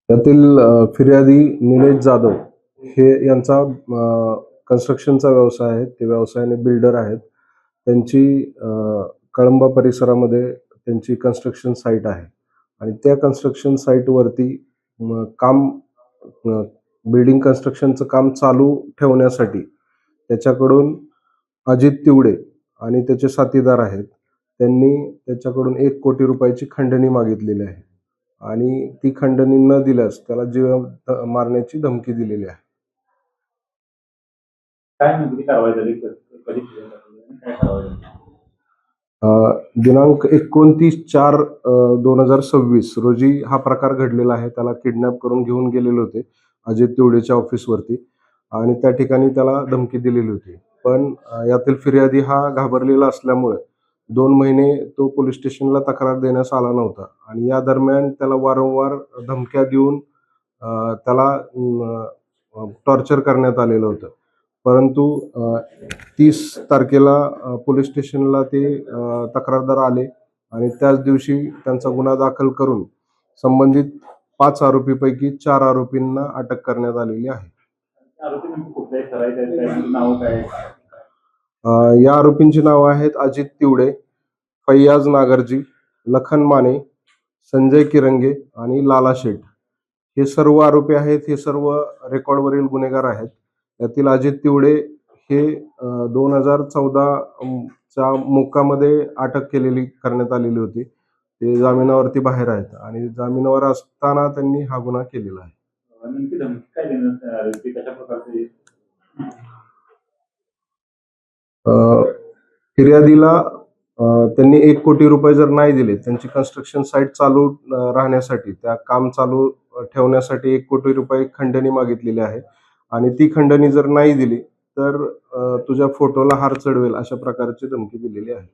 यातील फिर्यादी निलेश जाधव हे यांचा कन्स्ट्रक्शनचा व्यवसाय आहे. ते व्यवसायाने बिल्डर आहेत. त्यांची कळंबा परिसरामध्ये त्यांची कन्स्ट्रक्शन साईट आहे आणि त्या कन्स्ट्रक्शन साईटवरती काम बिल्डिंग कन्स्ट्रक्शनचं काम चालू ठेवण्यासाठी त्याच्याकडून अजित तिवडे आणि त्याचे साथीदार आहेत. त्यांनी त्याच्याकडून 1 कोटी रुपयाची खंडणी मागितलेली आहे आणि ती खंडणी न दिल्यास त्याला जीव मारण्याची धमकी दिलेली आहे. काय नेमकी कारवाई झाली? कधी काय कारवाई झाली? दिनांक 29/4/2026 रोजी हा प्रकार घडलेला आहे. त्याला किडनॅप करून घेऊन गेलेले होते अजित तिवडेच्या ऑफिसवरती आणि त्या ठिकाणी त्याला धमकी दिलेली होती. पण यातील फिर्यादी हा घाबरलेला असल्यामुळे 2 महिने तो पोलीस स्टेशनला तक्रार देण्यास आला नव्हता आणि या दरम्यान त्याला वारंवार धमक्या देऊन त्याला टॉर्चर करण्यात आलेलं होतं. परंतु 30 तारखेला पोलीस स्टेशनला ते तक्रारदार आले आणि त्याच दिवशी त्यांचा गुन्हा दाखल करून संबंधित 5 आरोपीपैकी 4 आरोपींना अटक करण्यात आलेली आहे. आरोपी नेमके कुठले आहेत? नाव काय? या आरोपींची नावं आहेत अजित तिवडे, फैयाज नागरजी, लखन माने, संजय किरंगे आणि लाला शेठ. हे सर्व आरोपी आहेत. हे सर्व रेकॉर्डवरील गुन्हेगार आहेत. यातील अजित तिवडे हे 2014 च्या मोक्कामध्ये अटक करण्यात आलेली होती. ते जामिनावरती बाहेर आहेत आणि जामिनावर असताना त्यांनी हा गुन्हा केलेला आहे. नेमकी धमकी काय देण्यात आली होती? कशा प्रकारची? फिर्यादीला त्यांनी 1 कोटी रुपये जर नाही दिले, त्यांची कन्स्ट्रक्शन साईट चालू राहण्यासाठी, त्या काम चालू ठेवण्यासाठी 1 कोटी रुपये खंडणी मागितलेली आहे आणि ती खंडणी जर नाही दिली, तर तुझ्या फोटोला हार चढवेल अशा प्रकारची धमकी दिलेली आहे.